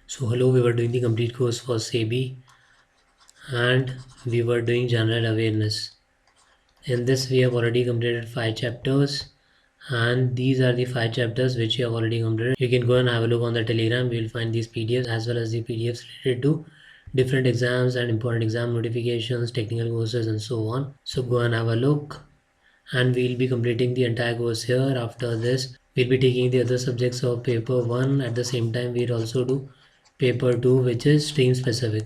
So hello, we were doing the complete course for SEBI and we were doing general awareness. In this we have already completed 5 chapters and these are the 5 chapters which you have already completed. You can go and have a look on the Telegram. We will find these PDFs as well as the PDFs related to different exams and important exam notifications, technical courses and so on. So go and have a look and we'll be completing the entire course here. After this we'll be taking the other subjects of paper 1. At the same time we'll also do paper 2 which is stream specific,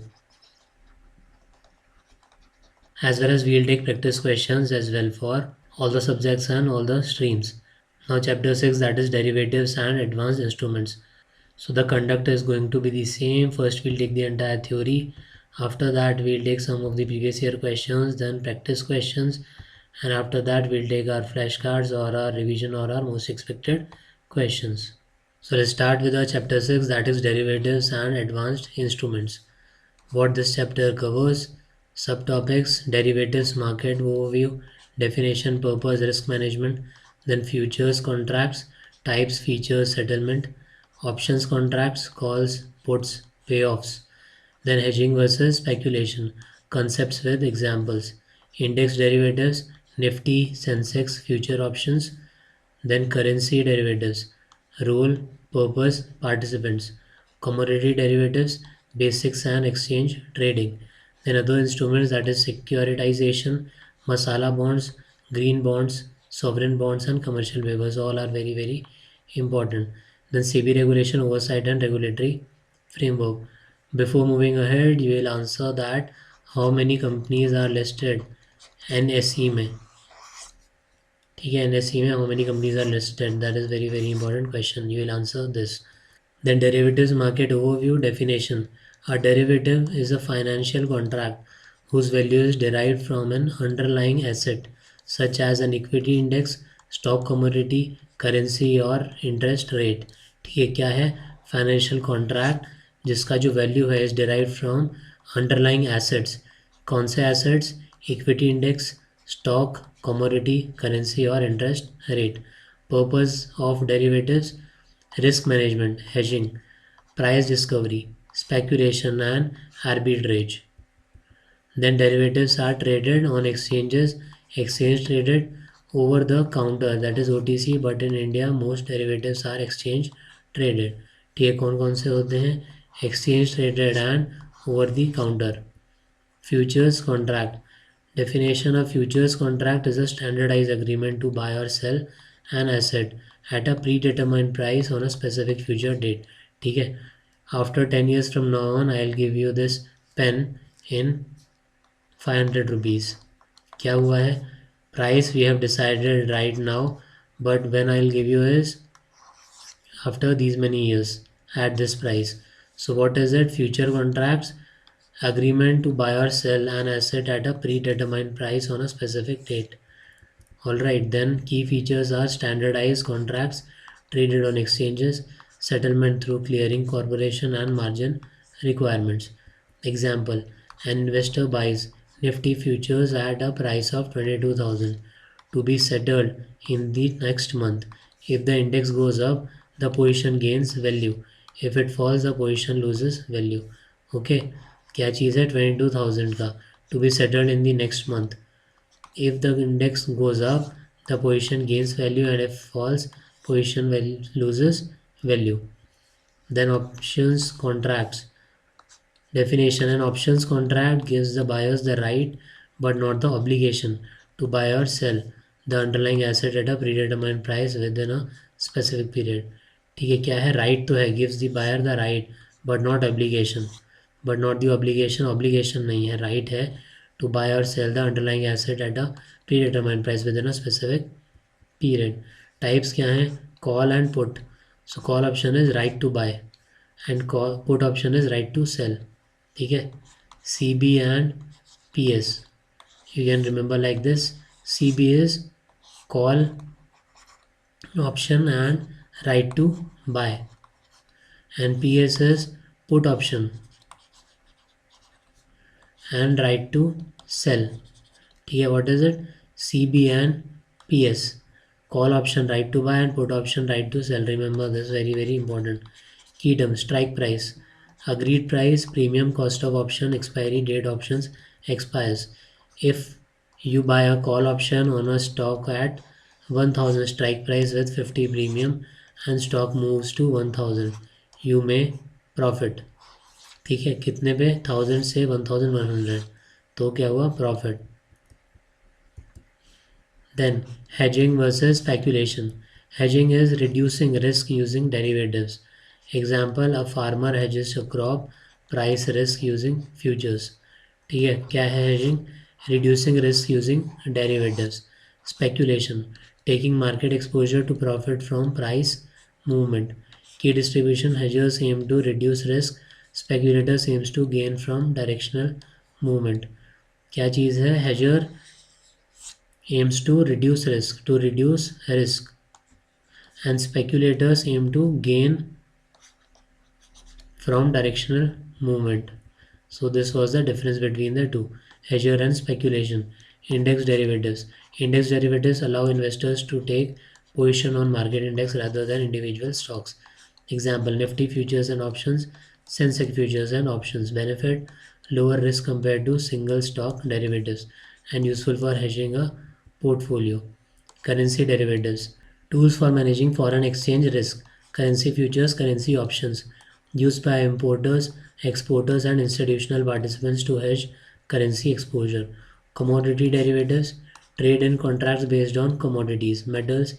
as well as we'll take practice questions as well for all the subjects and all the streams. Now chapter 6, that is derivatives and advanced instruments. So the conduct is going to be the same. First we'll take the entire theory, after that we'll take some of the previous year questions, then practice questions, and after that we'll take our flashcards or our revision or our most expected questions. So let's start with our chapter 6, that is derivatives and advanced instruments. What this chapter covers: subtopics, derivatives, market overview, definition, purpose, risk management, then futures contracts, types, features, settlement, options contracts, calls, puts, payoffs, then hedging versus speculation, concepts with examples, index derivatives, Nifty, Sensex, future options, then currency derivatives, role, purpose, participants, commodity derivatives, basics and exchange trading. Then other instruments, that is securitization, masala bonds, green bonds, sovereign bonds and commercial papers, all are very important. Then SEBI regulation, oversight and regulatory framework. Before moving ahead, you will answer that how many companies are listed NSE में. ठीक है, NSE में how many companies are listed? That is very important question. You will answer this. Then derivatives market overview definition. A derivative is a financial contract whose value is derived from an underlying asset such as an equity index, stock, commodity, currency और interest rate. ठीक है, क्या है? Financial contract जिसका जो value है is derived from underlying assets. कौन से assets? Equity index, stock, commodity, currency or interest rate. Purpose of derivatives: risk management, hedging, price discovery, speculation and arbitrage. Then derivatives are traded on exchanges, exchange traded, over the counter, that is OTC, but in India most derivatives are exchange traded. ठीक है, कौन कौन से होते हैं? exchange traded and over the counter. Futures contract. Definition of futures contract is a standardized agreement to buy or sell an asset at a predetermined price on a specific future date. ठीक है, after 10 years from now on I'll give you this pen in 500 rupees. क्या हुआ है? Price we have decided right now, but when I'll give you is after these many years at this price. So what is it? Future contracts: agreement to buy or sell an asset at a predetermined price on a specific date. Alright, then key features are standardized contracts traded on exchanges, settlement through clearing corporation and margin requirements. Example: an investor buys Nifty futures at a price of 22,000 to be settled in the next month. If the index goes up, the position gains value. If it falls, the position loses value. Okay, क्या चीज़ है? 22,000 का, to be settled in the next month. If the index goes up, the position gains value, and if falls, position loses value. Then options contracts. Definition: an options contract gives the buyers the right but not the obligation to buy or sell the underlying asset at a predetermined price within a specific period. ठीक है, क्या है? Right तो है, gives the buyer the right but not obligation, but not the obligation, obligation नहीं है, right है to buy or sell the underlying asset at a predetermined price within a specific period. Types क्या हैं? Call and put. So call option is right to buy and put option is right to sell. ठीक है, CB and PS. You can remember like this. CB is call option and right to buy, and PS is put option and right to sell. ठीक है, what is it? CB and PS. Call option right to buy and put option right to sell. Remember this, very important. Key terms: strike price, Agreed price, premium, cost of option, expiry date options expires. If you buy a call option on a stock at 1000 strike price with 50 premium and stock moves to 1000, you may profit. ठीक है, कितने पे? 1000 से 1100, तो क्या हुआ? Profit. Then hedging versus speculation. Hedging is reducing risk using derivatives. Example, a farmer hedges a crop price risk using futures. ठीक है, क्या है hedging? Reducing risk using derivatives. Speculation, taking market exposure to profit from price movement. Key distribution, hedgers aim to reduce risk, speculators aims to gain from directional movement. क्या चीज़ है? hedger aims to reduce risk, and speculators aim to gain from directional movement. So this was the difference between the two, hedger and speculation. Index derivatives allow investors to take position on market index rather than individual stocks. Example, Nifty futures and options, Sensex futures and options. Benefit, lower risk compared to single stock derivatives and useful for hedging a portfolio. Currency derivatives, tools for managing foreign exchange risk. Currency futures, currency options, used by importers, exporters and institutional participants to hedge currency exposure. Commodity derivatives, trade in contracts based on commodities, metals,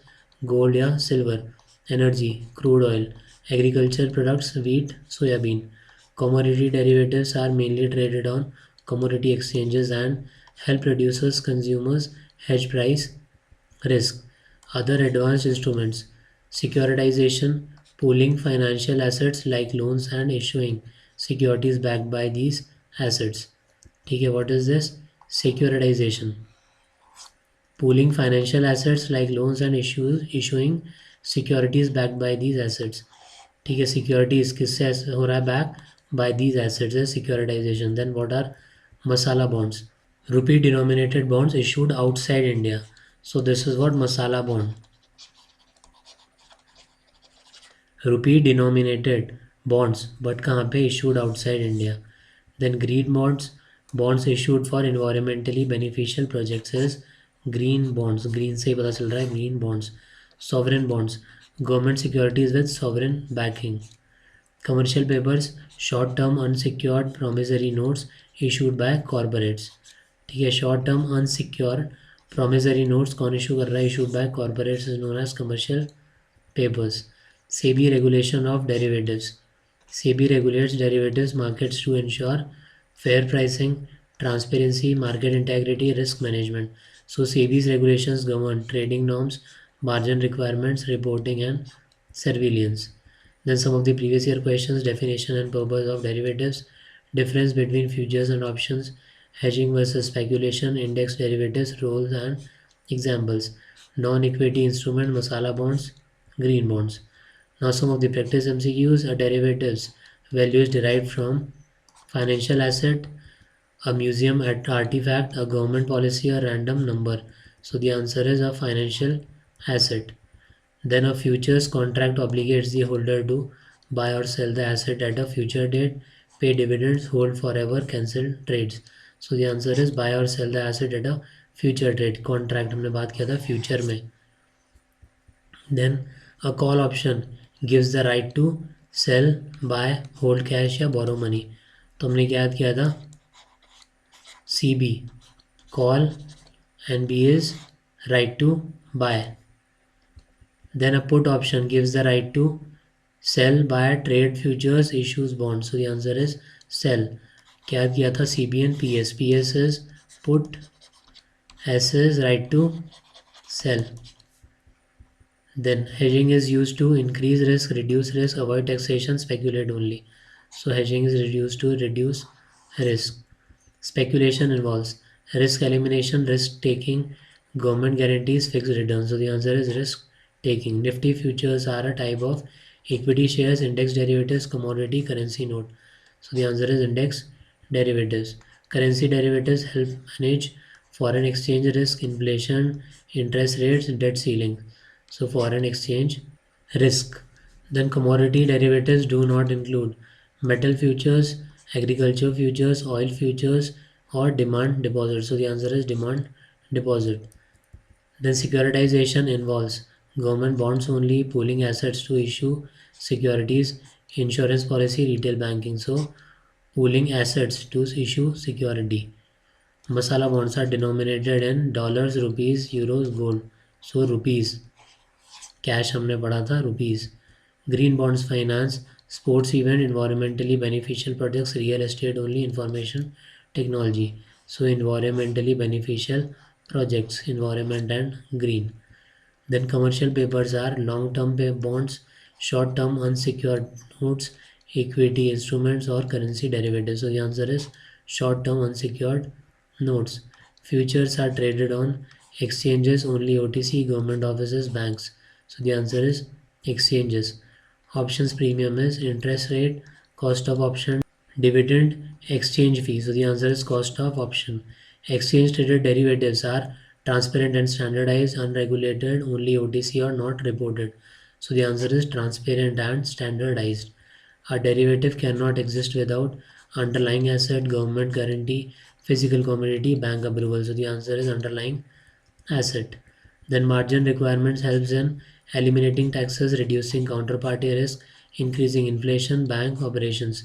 gold या silver, energy, crude oil, agriculture products, wheat, soybean. Commodity derivatives are mainly traded on commodity exchanges and help producers, consumers hedge price risk. Other advanced instruments, securitization, pooling financial assets like loans and issuing securities backed by these assets. ठीक है, what is this? Securitization, pooling financial assets like loans and issuing securities backed by these assets. ठीक है, securities किससे हो रहा है? back by these assets है securitization. Then what are masala bonds? Rupee denominated bonds issued outside India. So this is what masala bond. Rupee denominated bonds, but कहाँ पे? Issued outside India. Then green bonds, bonds issued for environmentally beneficial projects is green bonds. Green से ही पता चल रहा है, green bonds. Sovereign bonds, government securities with sovereign backing. Commercial papers, short term unsecured promissory notes issued by corporates. ठीक है, short term unsecure promissory notes कौन issue कर रहा है? Issued by corporates is known as commercial papers. SEBI regulation of derivatives. SEBI regulates derivatives markets to ensure fair pricing, transparency, market integrity, risk management. So SEBI's regulations govern trading norms, margin requirements, reporting and surveillance. Then some of the previous year questions, definition and purpose of derivatives, difference between futures and options, hedging versus speculation, index derivatives, roles and examples, non-equity instrument, masala bonds, green bonds. Now some of the practice MCQs are derivatives, values derived from financial asset, a museum artifact, a government policy, a random number. So the answer is a financial asset. Then a futures contract obligates the holder to buy or sell the asset at a future date, pay dividends, hold forever, cancel trades. So the answer is buy or sell the asset at a future date. Contract हमने बात किया था future में. Then a call option gives the right to sell, buy, hold cash या borrow money. तो हमने क्या याद किया था? CB, call, and B is right to buy. Then a put option gives the right to sell, buy, trade futures, issues bonds. So the answer is sell. क्या याद किया था? CB and PS. PS is put, S is right to sell. Then hedging is used to increase risk, reduce risk, avoid taxation, speculate only. So hedging is used to reduce risk. Speculation involves risk elimination, risk taking, government guarantees, fixed returns. So the answer is risk taking. Nifty futures are a type of equity shares, index derivatives, commodity, currency note. So the answer is index derivatives. Currency derivatives help manage foreign exchange risk, inflation, interest rates, debt ceiling. So foreign exchange risk. Then commodity derivatives do not include Metal futures, agriculture futures, oil futures, or demand deposit. So the answer is demand deposit. Then securitization involves government bonds only, pooling assets to issue securities, insurance policy, retail banking. So pooling assets to issue security. Masala bonds are denominated in dollars, rupees, euros, gold. So rupees. Cash हमने पढ़ा था rupees. Green bonds finance sports event environmentally beneficial projects real estate only information technology. So environmentally beneficial projects environment and green. Then commercial papers are long-term bonds, short-term unsecured notes, equity instruments or currency derivatives. So the answer is short-term unsecured notes. Futures are traded on exchanges only, OTC, government offices, banks. So the answer is exchanges. Options premium is interest rate, cost of option, dividend, exchange fee. So the answer is cost of option. Exchange traded derivatives are transparent and standardized, unregulated, only OTC or not reported. So the answer is transparent and standardized. A derivative cannot exist without underlying asset, government guarantee, physical commodity, bank approval. So the answer is underlying asset. Then margin requirements helps in eliminating taxes, reducing counterparty risk, increasing inflation, bank operations.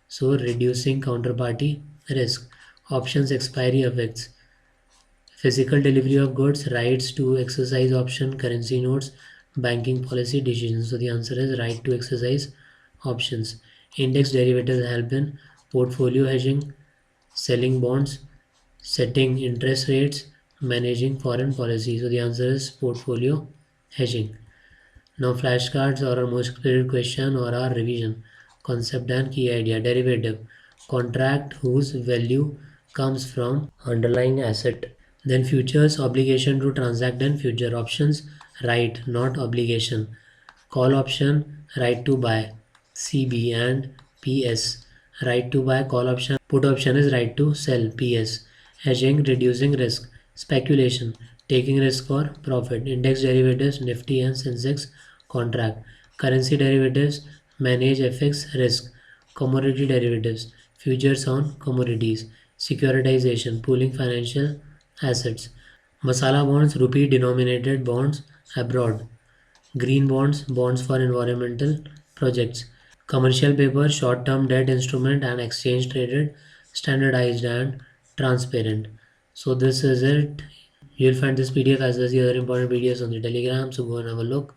So reducing counterparty risk. Options expiry effects. Physical delivery of goods, rights to exercise option, currency notes, banking policy decisions. So the answer is right to exercise options. Index derivatives help in portfolio hedging, selling bonds, setting interest rates, managing foreign policy. So the answer is portfolio hedging. Now flashcards are our most expected question or our revision. Concept and key idea. Derivative. Contract whose value comes from underlying asset. Then futures, obligation to transact and future options, right, not obligation. Call option, right to buy, CB and PS. Right to buy, call option. Put option is right to sell, PS. Hedging, reducing risk. Speculation, taking risk for profit. Index derivatives, Nifty and Sensex contract. Currency derivatives, manage FX risk. Commodity derivatives, futures on commodities. Securitization, pooling financial assets. Masala bonds, rupee denominated bonds abroad. Green bonds, bonds for environmental projects. Commercial paper, short term debt instrument and exchange traded, standardized and transparent. So this is it. You'll find this PDF as well as the other important videos on the Telegram, so go and have a look.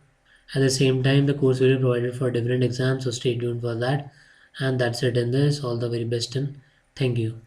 At the same time, the course will be provided for different exams, so stay tuned for that. And that's it in this. All the very best and thank you.